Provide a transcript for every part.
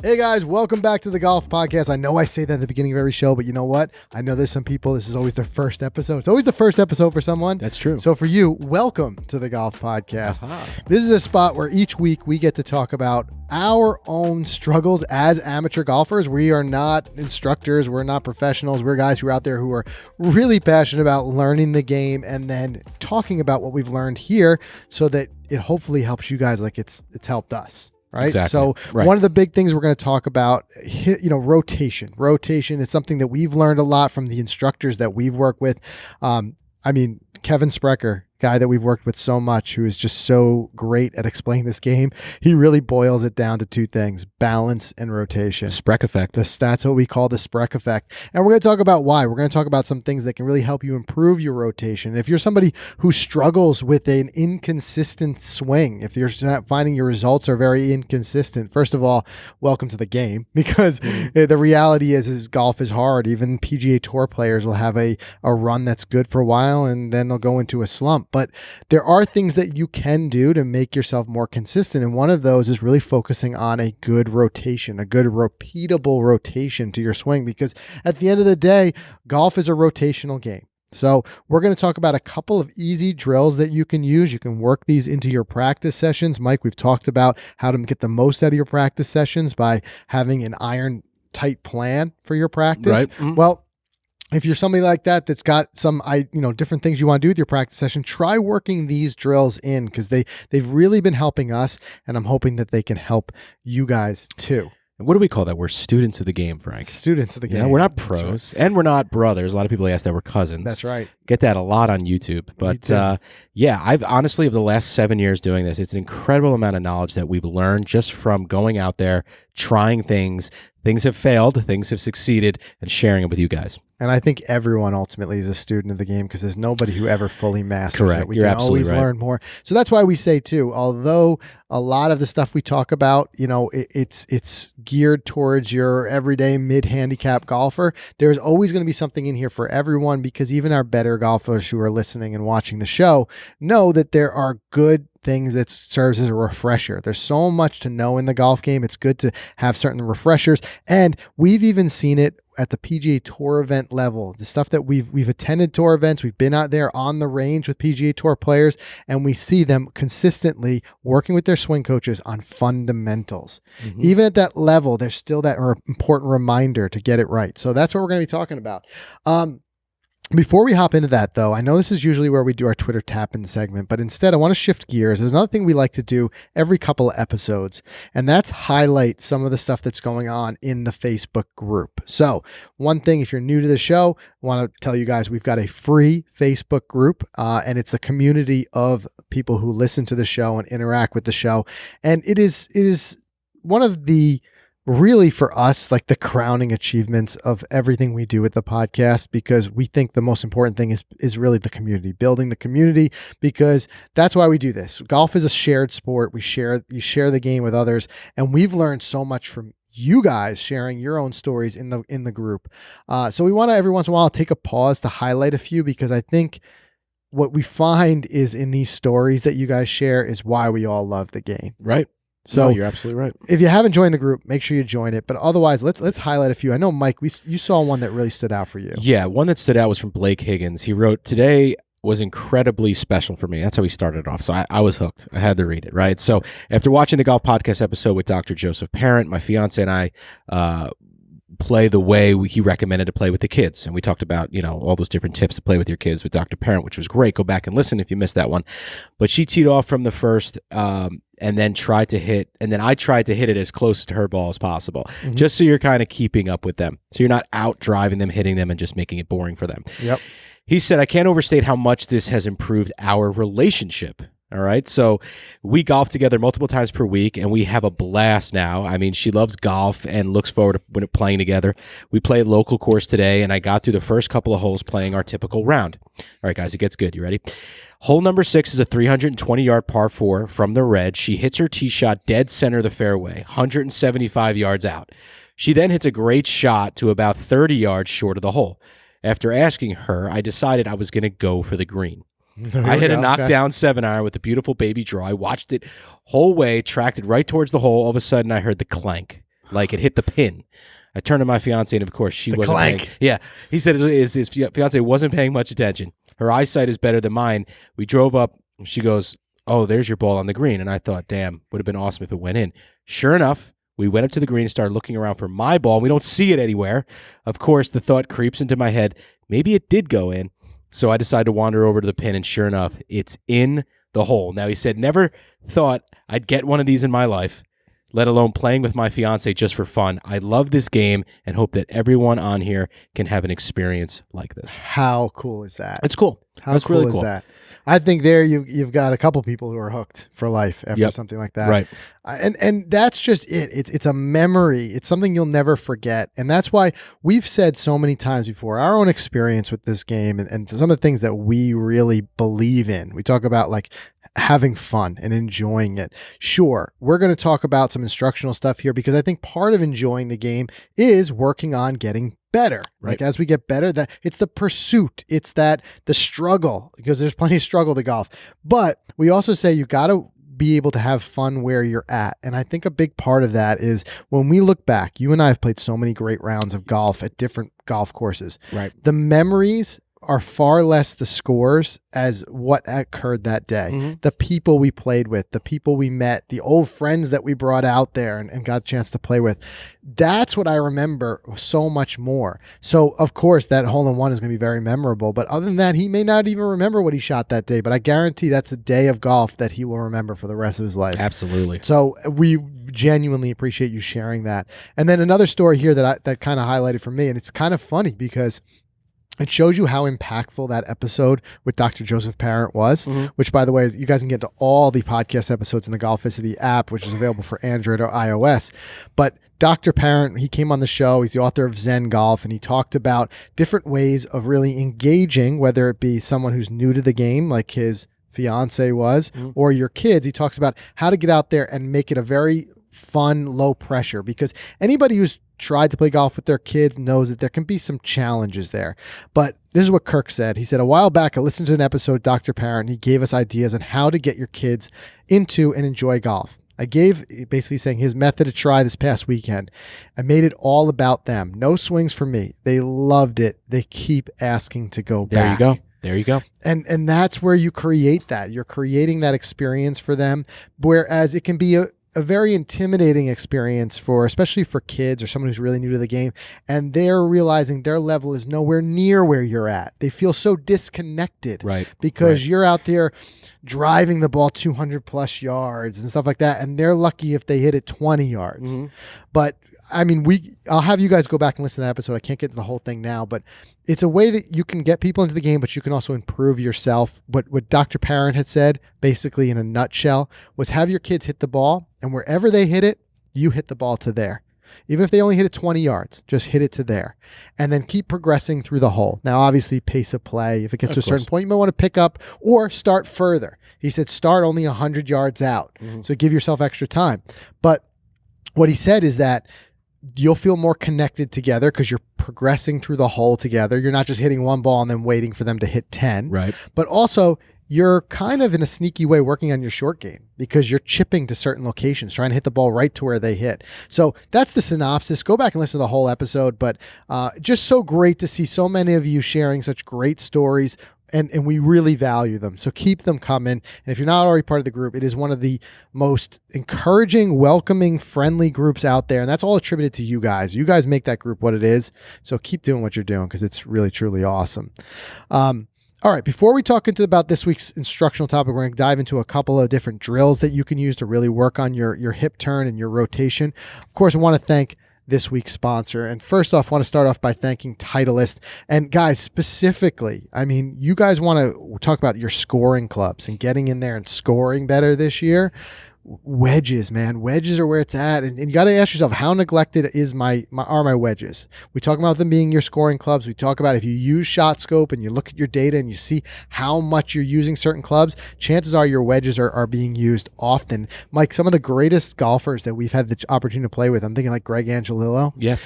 Hey guys, welcome back to the Golf Podcast. I know I say that at the beginning of every show, but you know what? I know there's some people, this is always their first episode. It's always the first episode for someone. That's true. So for you, welcome to the Golf Podcast. This is a spot where each week we get to talk about our own struggles as amateur golfers. We are not instructors. We're not professionals. We're guys who are out there who are really passionate about learning the game and then talking about what we've learned here so that it hopefully helps you guys like it's helped us. Right. Exactly. So one of the big things we're going to talk about, rotation. Rotation. It's something that we've learned a lot from the instructors that we've worked with. Kevin Sprecher, guy that we've worked with so much, who is just so great at explaining this game. He really boils it down to two things: balance and rotation. Spreck effect. That's what we call the Spreck effect. And we're going to talk about why. We're going to talk about some things that can really help you improve your rotation. If you're somebody who struggles with an inconsistent swing, if you're finding your results are very inconsistent, first of all, welcome to the game, because the reality is golf is hard. Even PGA Tour players will have a run that's good for a while and then they'll go into a slump. But there are things that you can do to make yourself more consistent. And one of those is really focusing on a good rotation, a good repeatable rotation to your swing, because at the end of the day, golf is a rotational game. So we're going to talk about a couple of easy drills that you can use. You can work these into your practice sessions. Mike, we've talked about how to get the most out of your practice sessions by having an iron tight plan for your practice. Right. Mm-hmm. Well, if you're somebody like that that's got some different things you want to do with your practice session, try working these drills in, because they've really been helping us, and I'm hoping that they can help you guys too. What do we call that? We're students of the game, Frank. Students of the game. Yeah, we're not pros, and we're not brothers. A lot of people ask that we're cousins. That's right. Get that a lot on YouTube. But I've honestly, over the last 7 years doing this, it's an incredible amount of knowledge that we've learned just from going out there, trying things. Things have failed, things have succeeded, and sharing it with you guys. And I think everyone ultimately is a student of the game, because there's nobody who ever fully masters Correct. it. We You're can absolutely always right. learn more. So that's why we say too, although a lot of the stuff we talk about, it's geared towards your everyday mid-handicap golfer, there's always going to be something in here for everyone, because even our better golfers who are listening and watching the show know that there are good things that serves as a refresher. There's so much to know in the golf game. It's good to have certain refreshers. And we've even seen it at the PGA Tour event level. The stuff that we've attended tour events, we've been out there on the range with PGA Tour players, and we see them consistently working with their swing coaches on fundamentals. Mm-hmm. Even at that level, there's still that important reminder to get it right. So that's what we're going to be talking about. Before we hop into that, though, I know this is usually where we do our Twitter tap-in segment, but instead I want to shift gears. There's another thing we like to do every couple of episodes, and that's highlight some of the stuff that's going on in the Facebook group. So one thing, if you're new to the show, I want to tell you guys we've got a free Facebook group, and it's a community of people who listen to the show and interact with the show. And it is one of the really, for us, like the crowning achievements of everything we do with the podcast, because we think the most important thing is really the community, building the community, because that's why we do this. Golf is a shared sport. You share the game with others, and we've learned so much from you guys sharing your own stories in the group. So we want to every once in a while take a pause to highlight a few, because I think what we find is in these stories that you guys share is why we all love the game. Right. So you're absolutely right. If you haven't joined the group, make sure you join it. But otherwise, let's highlight a few. I know, Mike, you saw one that really stood out for you. Yeah, one that stood out was from Blake Higgins. He wrote, "Today was incredibly special for me." That's how he started off. So I was hooked. I had to read it, right? So after watching the Golf Podcast episode with Dr. Joseph Parent, my fiance and I play the way he recommended to play with the kids. And we talked about, all those different tips to play with your kids with Dr. Parent, which was great. Go back and listen if you missed that one. But she teed off from the first and then tried to hit, and then I tried to hit it as close to her ball as possible, just so you're kind of keeping up with them. So you're not out driving them, hitting them, and just making it boring for them. Yep. He said, "I can't overstate how much this has improved our relationship." All right. So we golf together multiple times per week, and we have a blast now. I mean, she loves golf and looks forward to playing together. We played local course today, and I got through the first couple of holes playing our typical round. All right, guys, it gets good. You ready? Hole number 6 is a 320-yard par 4 from the red. She hits her tee shot dead center of the fairway, 175 yards out. She then hits a great shot to about 30 yards short of the hole. After asking her, I decided I was going to go for the green. I hit a knockdown 7-iron with a beautiful baby draw. I watched it whole way, tracked it right towards the hole. All of a sudden, I heard the clank. like it hit the pin. I turned to my fiance, and of course, she wasn't clank. paying. Yeah, he said his fiance wasn't paying much attention. Her eyesight is better than mine. We drove up. She goes, "Oh, there's your ball on the green." And I thought, damn, would have been awesome if it went in. Sure enough, we went up to the green and started looking around for my ball. We don't see it anywhere. Of course, the thought creeps into my head, maybe it did go in. So I decided to wander over to the pin, and sure enough, it's in the hole. Now, he said, never thought I'd get one of these in my life, let alone playing with my fiance just for fun. I love this game and hope that everyone on here can have an experience like this. How cool is that? It's cool. How That's cool really is cool. that? I think there you've got a couple people who are hooked for life after something like that. Right. And that's just it. It's a memory. It's something you'll never forget. And that's why we've said so many times before, our own experience with this game and some of the things that we really believe in. We talk about like having fun and enjoying it. Sure, we're going to talk about some instructional stuff here because I think part of enjoying the game is working on getting better. Right. Like as we get better, that it's the pursuit, it's that the struggle, because there's plenty of struggle to golf. But we also say you got to be able to have fun where you're at. And I think a big part of that is when we look back, you and I have played so many great rounds of golf at different golf courses. Right. The memories are far less the scores as what occurred that day. Mm-hmm. The people we played with, the people we met, the old friends that we brought out there and got a chance to play with. That's what I remember so much more. So, of course, that hole-in-one is going to be very memorable. But other than that, he may not even remember what he shot that day. But I guarantee that's a day of golf that he will remember for the rest of his life. Absolutely. So we genuinely appreciate you sharing that. And then another story here that kind of highlighted for me, and it's kind of funny because it shows you how impactful that episode with Dr. Joseph Parent was, which, by the way, you guys can get to all the podcast episodes in the Golficity app, which is available for Android or iOS. But Dr. Parent, he came on the show. He's the author of Zen Golf, and he talked about different ways of really engaging, whether it be someone who's new to the game, like his fiance was, or your kids. He talks about how to get out there and make it a very fun, low pressure, because anybody who's tried to play golf with their kids knows that there can be some challenges there. But this is what Kirk said. He said, a while back, I listened to an episode of Dr. Parent. He gave us ideas on how to get your kids into and enjoy golf. I gave basically saying his method to try this past weekend. I made it all about them. No swings for me. They loved it. They keep asking to go back. There you go. There you go. And that's where you create that. You're creating that experience for them, whereas it can be a very intimidating experience especially for kids or someone who's really new to the game, and they're realizing their level is nowhere near where you're at. They feel so disconnected, Right? Because you're out there driving the ball 200 plus yards and stuff like that, and they're lucky if they hit it 20 yards. But I mean, I'll have you guys go back and listen to that episode. I can't get to the whole thing now, but it's a way that you can get people into the game, but you can also improve yourself. What Dr. Parent had said, basically in a nutshell, was have your kids hit the ball, and wherever they hit it, you hit the ball to there. Even if they only hit it 20 yards, just hit it to there. And then keep progressing through the hole. Now, obviously, pace of play. If it gets to a certain point, you might want to pick up or start further. He said start only 100 yards out. So give yourself extra time. But what he said is that you'll feel more connected together because you're progressing through the hole together. You're not just hitting one ball and then waiting for them to hit 10. Right. But also, you're kind of in a sneaky way working on your short game because you're chipping to certain locations, trying to hit the ball right to where they hit. So that's the synopsis. Go back and listen to the whole episode. But just so great to see so many of you sharing such great stories. And we really value them. So keep them coming. And if you're not already part of the group, it is one of the most encouraging, welcoming, friendly groups out there. And that's all attributed to you guys. You guys make that group what it is. So keep doing what you're doing because it's really, truly awesome. All right, before we talk about this week's instructional topic, we're going to dive into a couple of different drills that you can use to really work on your hip turn and your rotation. Of course, I want to thank this week's sponsor. And first off, I want to start off by thanking Titleist. And guys, specifically, I mean, you guys want to talk about your scoring clubs and getting in there and scoring better this year. Wedges, man. Wedges are where it's at. And you got to ask yourself, how neglected are my wedges? We talk about them being your scoring clubs. We talk about if you use ShotScope and you look at your data and you see how much you're using certain clubs, chances are your wedges are being used often. Mike, some of the greatest golfers that we've had the opportunity to play with, I'm thinking like Greg Angelillo. Yeah.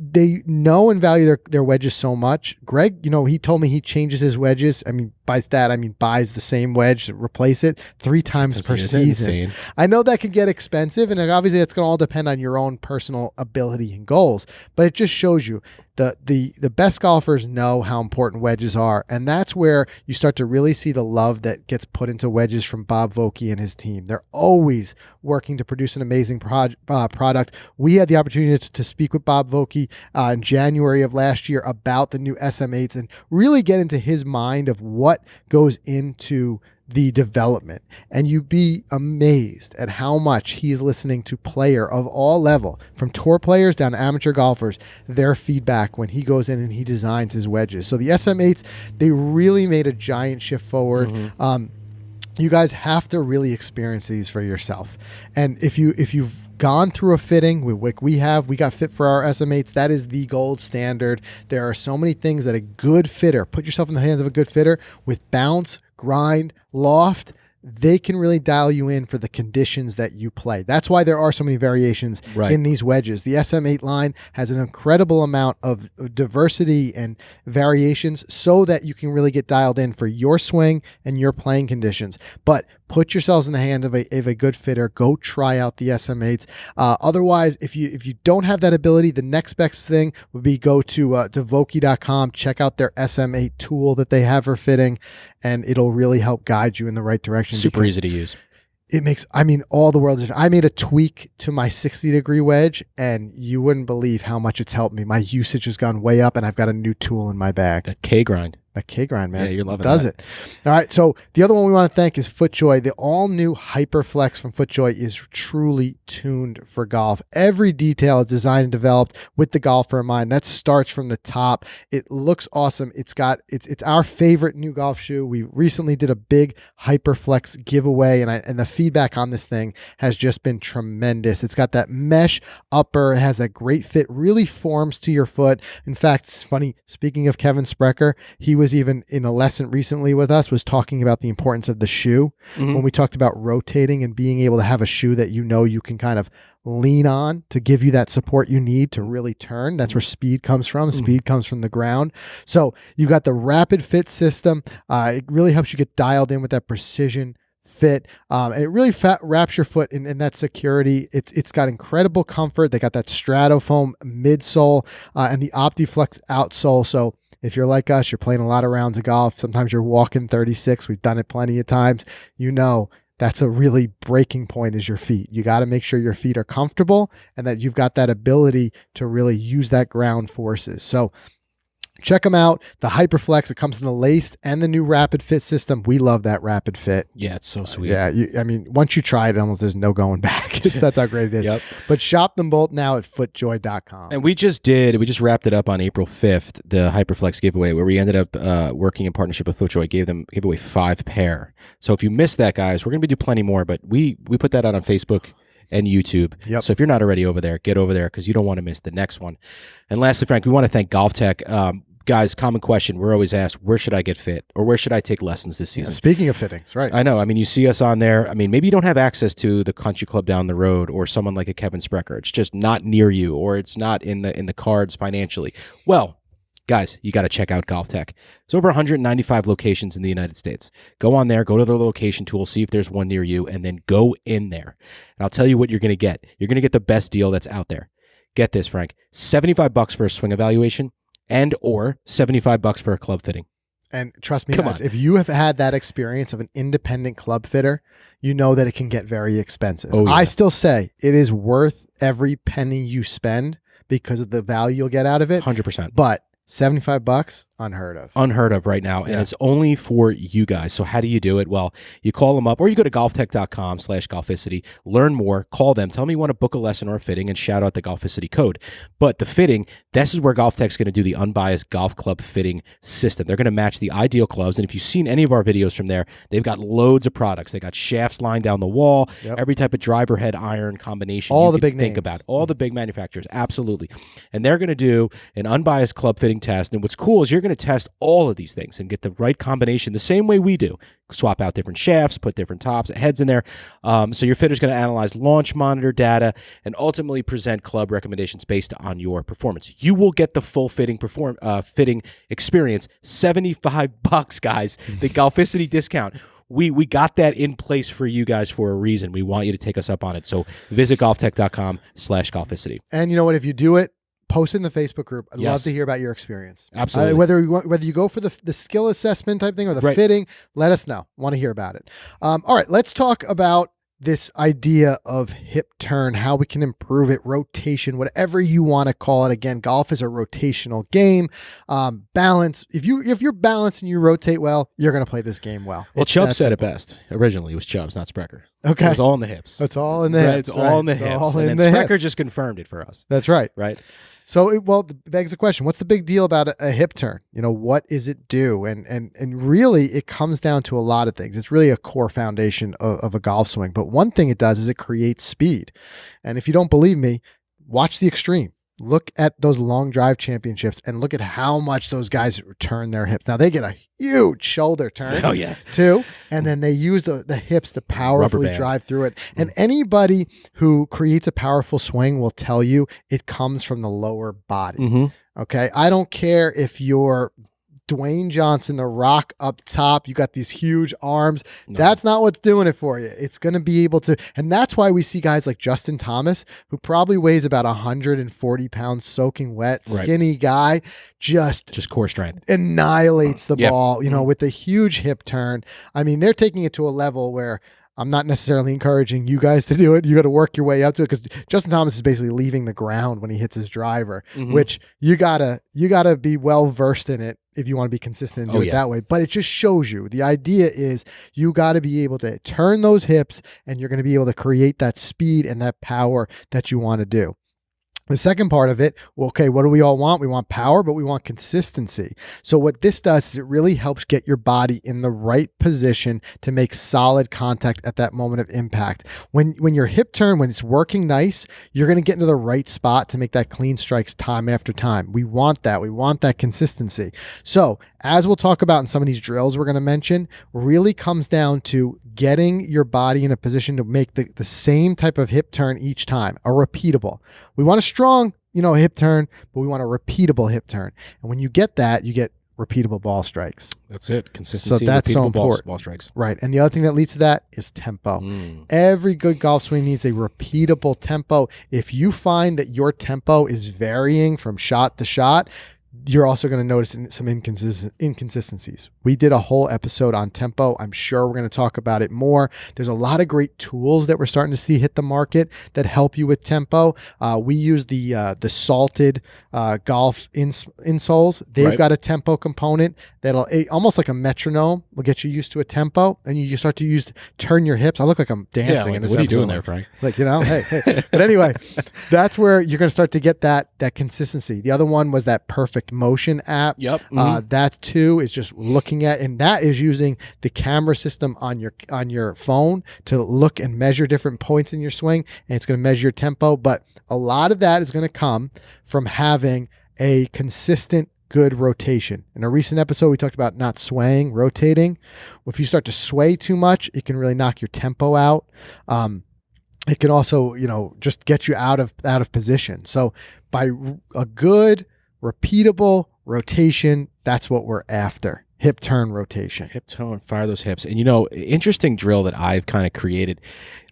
They know and value their wedges so much. Greg, he told me he changes his wedges. I mean, by that I mean buys the same wedge to replace it 3 times per season. Insane. I know that could get expensive, and obviously that's going to all depend on your own personal ability and goals, but it just shows you the best golfers know how important wedges are, and that's where you start to really see the love that gets put into wedges from Bob Vokey and his team. They're always working to produce an amazing product. We had the opportunity to speak with Bob Vokey in January of last year about the new SM8s and really get into his mind of what goes into the development, and you'd be amazed at how much he is listening to player of all level, from tour players down to amateur golfers, their feedback when he goes in and he designs his wedges. So the SM8s, they really made a giant shift forward. You guys have to really experience these for yourself, and if you've gone through a fitting, we got fit for our SM8s. That is the gold standard. There are so many things that a good fitter, put yourself in the hands of a good fitter with bounce, grind, loft, they can really dial you in for the conditions that you play. That's why there are so many variations in these wedges. The SM8 line has an incredible amount of diversity and variations so that you can really get dialed in for your swing and your playing conditions. But put yourselves in the hand of a good fitter. Go try out the SM8s. Otherwise, if you don't have that ability, the next best thing would be go to Vokey.com, check out their SM8 tool that they have for fitting, and it'll really help guide you in the right direction. Super easy to use. It makes, I mean, all the world. I made a tweak to my 60-degree wedge, and you wouldn't believe how much it's helped me. My usage has gone way up, and I've got a new tool in my bag. That K-grind. That K-grind, man. Yeah, you're loving does that. it. All right, so the other one we want to thank is FootJoy. The all-new Hyperflex from FootJoy is truly tuned for golf. Every detail is designed and developed with the golfer in mind. That starts from the top. It looks awesome. It's our favorite new golf shoe. We recently did a big Hyperflex giveaway, and the feedback on this thing has just been tremendous. It's got that mesh upper. It has that great fit, really forms to your foot. In fact, it's funny, speaking of Kevin Sprecher, he was even in a lesson recently with us, was talking about the importance of the shoe. When we talked about rotating and being able to have a shoe that you can kind of lean on to give you that support you need to really turn. That's where speed comes from. Speed comes from the ground. So you got the rapid fit system. It really helps you get dialed in with that precision fit. And it really wraps your foot in that security. It's got incredible comfort. They got that Stratofoam midsole and the OptiFlex outsole. So if you're like us, you're playing a lot of rounds of golf. Sometimes you're walking 36. We've done it plenty of times. That's a really breaking point is your feet. You got to make sure your feet are comfortable and that you've got that ability to really use that ground forces. So check them out. The Hyperflex, it comes in the laced and the new rapid fit system. We love that rapid fit. Yeah, it's so sweet. Once you try it, almost there's no going back. That's how great it is. Yep. But shop them both now at footjoy.com. And we just wrapped it up on April 5th, the Hyperflex giveaway, where we ended up working in partnership with FootJoy, gave away 5 pair. So if you missed that, guys, we're going to do plenty more, but we put that out on Facebook and YouTube. Yep. So if you're not already over there, get over there because you don't want to miss the next one. And lastly, Frank, we want to thank Golf Tech. Guys, common question. We're always asked, where should I get fit? Or where should I take lessons this season? Speaking of fittings, right. I know. I mean, you see us on there. I mean, maybe you don't have access to the country club down the road or someone like a Kevin Sprecher. It's just not near you, or it's not in the cards financially. Well, guys, you got to check out Golf Tech. There's over 195 locations in the United States. Go on there, go to the location tool, see if there's one near you, and then go in there. And I'll tell you what you're going to get. You're going to get the best deal that's out there. Get this, Frank. $75 for a swing evaluation, and or $75 for a club fitting. And trust me, guys, if you have had that experience of an independent club fitter, you know that it can get very expensive. Oh, yeah. I still say it is worth every penny you spend because of the value you'll get out of it. 100%. But $75, unheard of. Unheard of right now. And it's only for you guys. So how do you do it? Well, you call them up or you go to golftech.com/Golficity, learn more, call them, tell them you want to book a lesson or a fitting, and shout out the Golficity code. But the fitting, this is where Golf Tech's going to do the unbiased golf club fitting system. They're going to match the ideal clubs. And if you've seen any of our videos from there, they've got loads of products. They got shafts lined down the wall, every type of driver head iron combination all you the can big think names. about. All the big manufacturers, absolutely. And they're going to do an unbiased club fitting test. And what's cool is you're going going to test all of these things and get the right combination the same way we do. Swap out different shafts, put different tops, heads in there. So your fitter's going to analyze launch monitor data and ultimately present club recommendations based on your performance. You will get the full fitting fitting experience, $75, guys. The Golficity discount. We got that in place for you guys for a reason. We want you to take us up on it. So visit golftech.com/Golficity. And you know what? If you do it, post it in the Facebook group. I'd love Yes. to hear about your experience. Absolutely. Whether you go for the skill assessment type thing or the fitting, let us know. Want to hear about it. All right, let's talk about this idea of hip turn, how we can improve it, rotation, whatever you want to call it. Again, golf is a rotational game. Balance. If you're balanced and you rotate well, you're going to play this game well. Well, Chubb said it best. Originally, it was Chubb's, not Sprecher. Okay. It was all in the hips. It's all in the hips. It's all in the hips. And then Sprecher just confirmed it for us. That's right. Right. So, it begs the question, what's the big deal about a hip turn? You know, what does it do? And really, it comes down to a lot of things. It's really a core foundation of a golf swing. But one thing it does is it creates speed. And if you don't believe me, watch the extreme. Look at those long drive championships and look at how much those guys turn their hips. Now, they get a huge shoulder turn too. And then they use the hips to powerfully drive through it. And anybody who creates a powerful swing will tell you it comes from the lower body. Okay. I don't care if you're Dwayne Johnson, the Rock up top, you got these huge arms. No. That's not what's doing it for you. It's going to be able to, and that's why we see guys like Justin Thomas, who probably weighs about 140 pounds, soaking wet, skinny guy, just core strength, annihilates the ball, you know, with a huge hip turn. I mean, they're taking it to a level where I'm not necessarily encouraging you guys to do it. You got to work your way up to it, because Justin Thomas is basically leaving the ground when he hits his driver, which you gotta be well versed in it if you want to be consistent and do it that way. But it just shows you, the idea is you got to be able to turn those hips, and you're going to be able to create that speed and that power that you want to do. The second part of it, well, okay, what do we all want? We want power, but we want consistency. So what this does is it really helps get your body in the right position to make solid contact at that moment of impact. When your hip turn, when it's working nice, you're going to get into the right spot to make that clean strikes time after time. We want that. We want that consistency. So as we'll talk about in some of these drills we're going to mention, really comes down to getting your body in a position to make the same type of hip turn each time, a repeatable. We want a strong, hip turn, but we want a repeatable hip turn. And when you get that, you get repeatable ball strikes. That's it. Consistency. So that's so important. Ball strikes. Right. And the other thing that leads to that is tempo. Every good golf swing needs a repeatable tempo. If you find that your tempo is varying from shot to shot, you're also going to notice some inconsistencies. We did a whole episode on tempo. I'm sure we're going to talk about it more. There's a lot of great tools that we're starting to see hit the market that help you with tempo. We use the salted golf insoles. They've got a tempo component that'll almost like a metronome will get you used to a tempo, and you start to turn your hips. I look like I'm dancing in this episode. What are you doing there, Frank? Hey. But anyway, that's where you're going to start to get that consistency. The other one was that Perfect Motion app. Yep. That too is just looking at, and that is using the camera system on your phone to look and measure different points in your swing, and it's going to measure your tempo. But a lot of that is going to come from having a consistent, good rotation. In a recent episode, we talked about not swaying, rotating. If you start to sway too much, it can really knock your tempo out. It can also, just get you out of position. So by a good, repeatable rotation, that's what we're after. Hip turn rotation. Hip turn, fire those hips. And interesting drill that I've kind of created.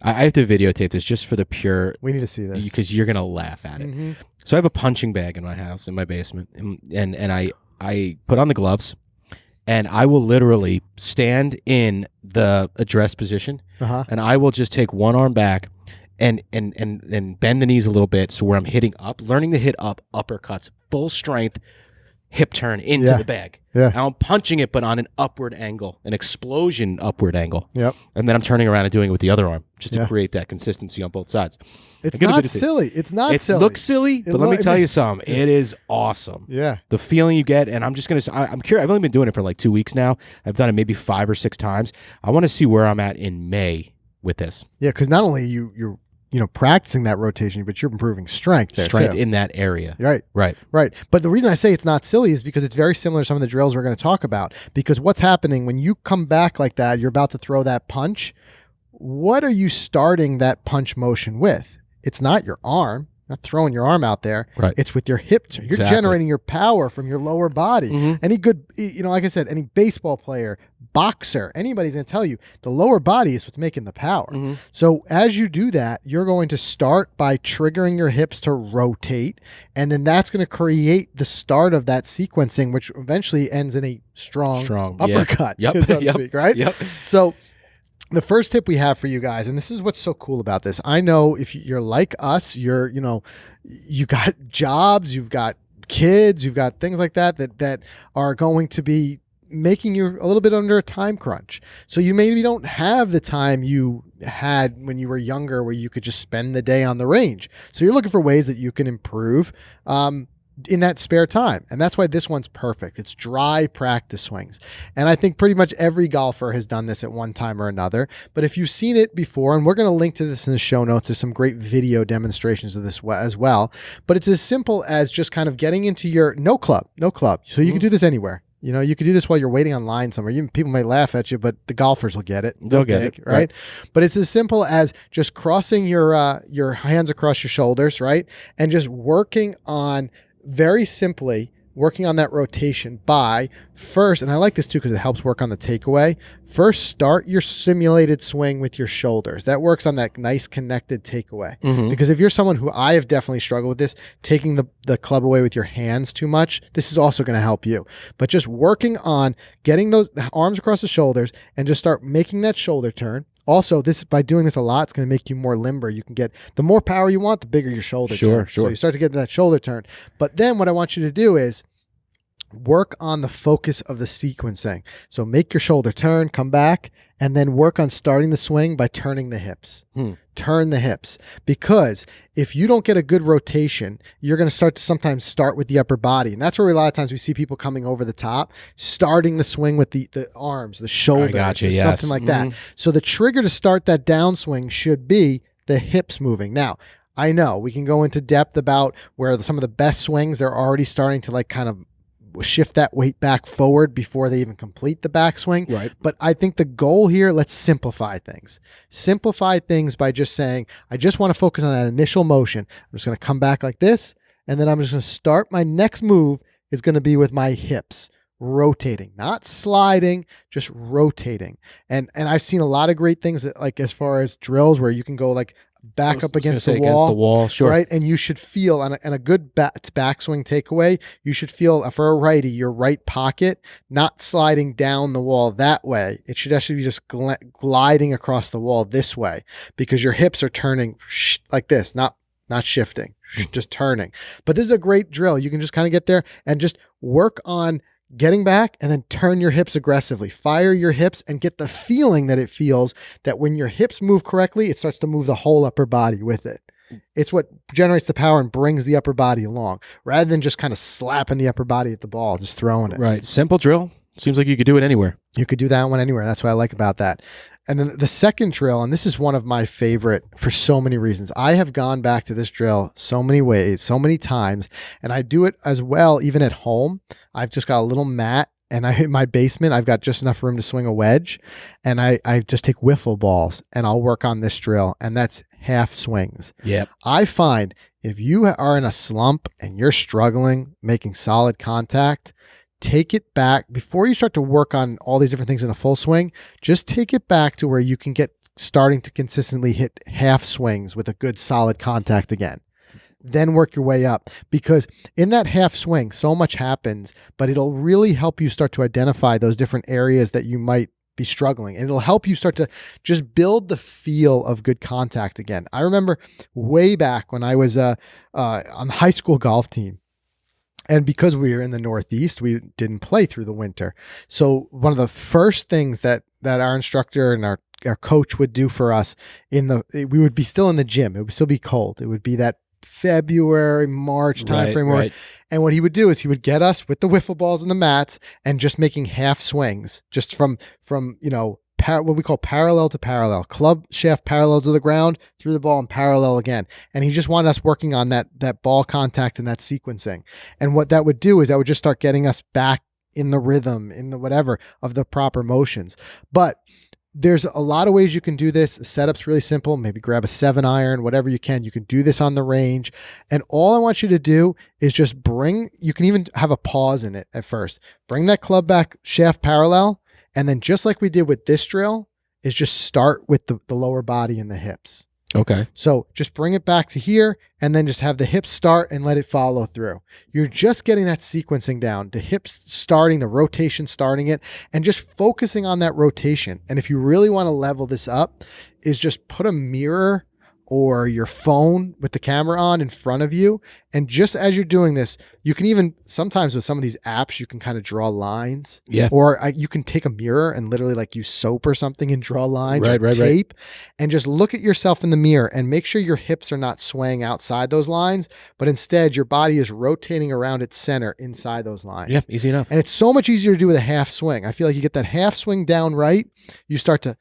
I have to videotape this just for the pure. We need to see this because you're gonna laugh at it. So I have a punching bag in my house, in my basement, and I put on the gloves, and I will literally stand in the address position, and I will just take one arm back. And bend the knees a little bit, so where I'm hitting up, learning to hit up uppercuts, full strength, hip turn into the bag. Yeah. And I'm punching it, but on an upward angle, an explosion upward angle. Yep. And then I'm turning around and doing it with the other arm, just to create that consistency on both sides. It's not silly. It's not silly. It looks silly, but let me tell you something. It is awesome. Yeah. The feeling you get, and I'm curious. I've only been doing it for like 2 weeks now. I've done it maybe 5 or 6 times. I want to see where I'm at in May with this. Yeah, because not only you're practicing that rotation, but you're improving strength there Strength too. in that area. Right. Right. Right. But the reason I say it's not silly is because it's very similar to some of the drills we're going to talk about. Because what's happening when you come back like that, you're about to throw that punch. What are you starting that punch motion with? It's not your arm. Not throwing your arm out there. Right. It's with your hips. You're Exactly. generating your power from your lower body. Mm-hmm. Any good, like I said, any baseball player, boxer, anybody's going to tell you the lower body is what's making the power. Mm-hmm. So as you do that, you're going to start by triggering your hips to rotate. And then that's going to create the start of that sequencing, which eventually ends in a strong uppercut. Yep. So to speak, right? Yep. So the first tip we have for you guys, and this is what's so cool about this. I know if you're like us, you got jobs, you've got kids, you've got things like that are going to be making you a little bit under a time crunch. So you maybe don't have the time you had when you were younger where you could just spend the day on the range. So you're looking for ways that you can improve in that spare time. And that's why this one's perfect. It's dry practice swings. And I think pretty much every golfer has done this at one time or another. But if you've seen it before, and we're going to link to this in the show notes, there's some great video demonstrations of this as well. But it's as simple as just kind of getting into your no club. So you can do this anywhere. You could do this while you're waiting on line somewhere. People may laugh at you, but the golfers will get it. They'll get it, right? But it's as simple as just crossing your hands across your shoulders, right? And just working on, very simply, working on that rotation by first, and I like this too because it helps work on the takeaway. First, start your simulated swing with your shoulders. That works on that nice connected takeaway. Mm-hmm. Because if you're someone who, I have definitely struggled with this, taking the club away with your hands too much, this is also going to help you. But just working on getting those arms across the shoulders and just start making that shoulder turn. Also, by doing this a lot, it's going to make you more limber. You can get, the more power you want, the bigger your shoulder turn. Sure. So you start to get that shoulder turn. But then what I want you to do is work on the focus of the sequencing. So make your shoulder turn, come back, and then work on starting the swing by turning the hips. Turn the hips. Because if you don't get a good rotation, you're going to sometimes start with the upper body. And that's where a lot of times we see people coming over the top, starting the swing with the arms, the shoulders, something like that. So the trigger to start that downswing should be the hips moving. Now, I know we can go into depth about where some of the best swings, they're already starting to kind of shift that weight back forward before they even complete the backswing. Right. But I think the goal here, let's simplify things. Simplify things by just saying, I just want to focus on that initial motion. I'm just going to come back like this, and then I'm just going to start. My next move is going to be with my hips, rotating, not sliding, just rotating. And I've seen a lot of great things that, like, as far as drills where you can go like back up against the wall, sure. Right? And you should feel on a good backswing takeaway, you should feel, for a righty, your right pocket not sliding down the wall that way. It should actually be just gliding across the wall this way, because your hips are turning like this, not shifting, just turning. But this is a great drill. You can just kind of get there and just work on getting back and then turn your hips aggressively. Fire your hips and get the feeling that it feels that when your hips move correctly, it starts to move the whole upper body with it. It's what generates the power and brings the upper body along, rather than just kind of slapping the upper body at the ball, just throwing it. Right. Simple drill. Seems like you could do it anywhere. You could do that one anywhere. That's what I like about that. And then the second drill, and this is one of my favorite for so many reasons. I have gone back to this drill so many ways, so many times, and I do it as well even at home. I've just got a little mat, and in my basement, I've got just enough room to swing a wedge, and I just take wiffle balls, and I'll work on this drill, and that's half swings. Yep. I find if you are in a slump and you're struggling making solid contact, take it back before you start to work on all these different things in a full swing. Just take it back to where you can get starting to consistently hit half swings with a good solid contact again. Then work your way up, because in that half swing, so much happens, but it'll really help you start to identify those different areas that you might be struggling. And it'll help you start to just build the feel of good contact again. I remember way back when I was on the high school golf team. And because we were in the Northeast, we didn't play through the winter. So one of the first things that our instructor and our coach would do for us we would be still in the gym. It would still be cold. It would be that February, March timeframe. Right. And what he would do is he would get us with the wiffle balls and the mats and just making half swings, just from what we call parallel to parallel, club shaft parallel to the ground, through the ball and parallel again. And he just wanted us working on that ball contact and that sequencing. And what that would do is that would just start getting us back in the rhythm, in the whatever of the proper motions. But there's a lot of ways you can do this. The setup's really simple. Maybe grab a 7-iron, whatever you can. You can do this on the range. And all I want you to do is just you can even have a pause in it at first. Bring that club back shaft parallel. And then just like we did with this drill, is just start with the lower body and the hips. Okay. So just bring it back to here and then just have the hips start and let it follow through. You're just getting that sequencing down, the hips starting, the rotation starting it, and just focusing on that rotation. And if you really want to level this up, is just put a mirror or your phone with the camera on in front of you. And just as you're doing this, you can even, sometimes with some of these apps, you can kind of draw lines. Yeah. Or you can take a mirror and literally like use soap or something and draw lines or Right. tape and just look at yourself in the mirror and make sure your hips are not swaying outside those lines, but instead your body is rotating around its center inside those lines. Yeah, easy enough. And it's so much easier to do with a half swing. I feel like you get that half swing down right, you start to,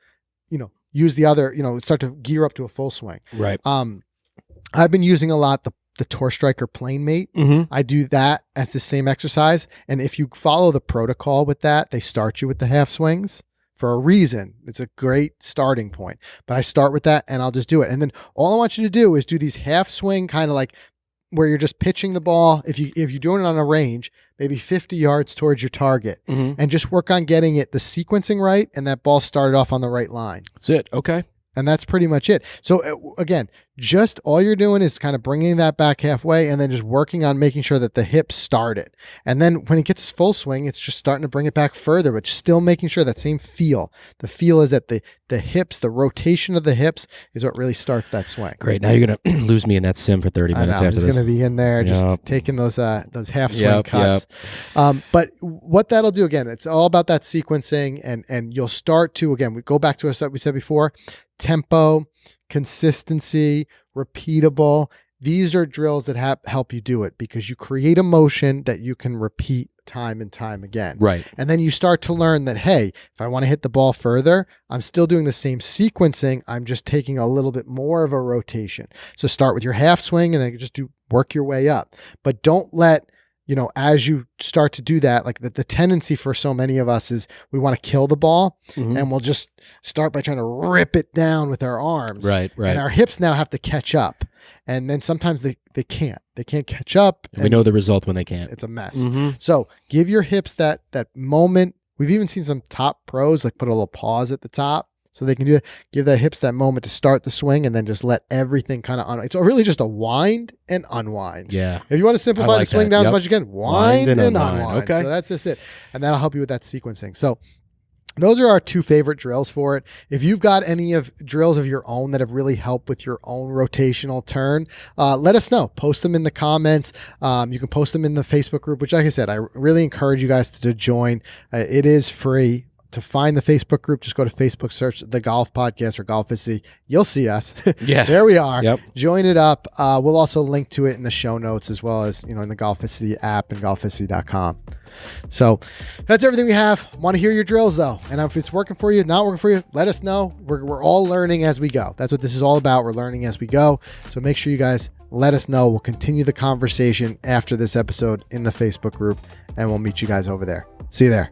use the other, start to gear up to a full swing. Right. I've been using a lot the Tour Striker Plane Mate. Mm-hmm. I do that as the same exercise. And if you follow the protocol with that, they start you with the half swings for a reason. It's a great starting point. But I start with that and I'll just do it. And then all I want you to do is do these half swing kind of like where you're just pitching the ball. If you're doing it on a range, maybe 50 yards towards your target, and just work on getting the sequencing right and that ball started off on the right line. That's it. Okay. And that's pretty much it. So again, just all you're doing is kind of bringing that back halfway and then just working on making sure that the hips start it. And then when it gets full swing, it's just starting to bring it back further, but still making sure that same feel. The feel is that the hips, the rotation of the hips is what really starts that swing. Great. Now you're going to lose me in that sim for 30 minutes I'm after just this. going to be in there just taking those half swing cuts. But what that'll do, again, it's all about that sequencing and you'll start to, again, we go back to what we said before, tempo, consistency, repeatable. These are drills that help you do it because you create a motion that you can repeat time and time again. Right. And then you start to learn that, hey, if I want to hit the ball further, I'm still doing the same sequencing. I'm just taking a little bit more of a rotation. So start with your half swing and then just work your way up. But don't let, as you start to do that, like the tendency for so many of us is we want to kill the ball and we'll just start by trying to rip it down with our arms. Right. And our hips now have to catch up. And then sometimes they can't. They can't catch up. And we know the result when they can't. It's a mess. So give your hips that moment. We've even seen some top pros like put a little pause at the top so they can do that. Give the hips that moment to start the swing and then just let everything kind of it's really just a wind and unwind. Yeah. If you want to simplify the swing down as much as you can, wind and unwind. Okay. So that's just it. And that'll help you with that sequencing. So those are our two favorite drills for it. If you've got any of drills of your own that have really helped with your own rotational turn, let us know. Post them in the comments. You can post them in the Facebook group, which, like I said, I really encourage you guys to join. It is free. To find the Facebook group, just go to Facebook, search the Golf Podcast or Golficity. You'll see us. Yeah. There we are. Yep. Join it up. We'll also link to it in the show notes as well as, in the Golficity app and golficity.com. So that's everything we have. Want to hear your drills though. And if it's working for you, not working for you, let us know. We're all learning as we go. That's what this is all about. We're learning as we go. So make sure you guys let us know. We'll continue the conversation after this episode in the Facebook group and we'll meet you guys over there. See you there.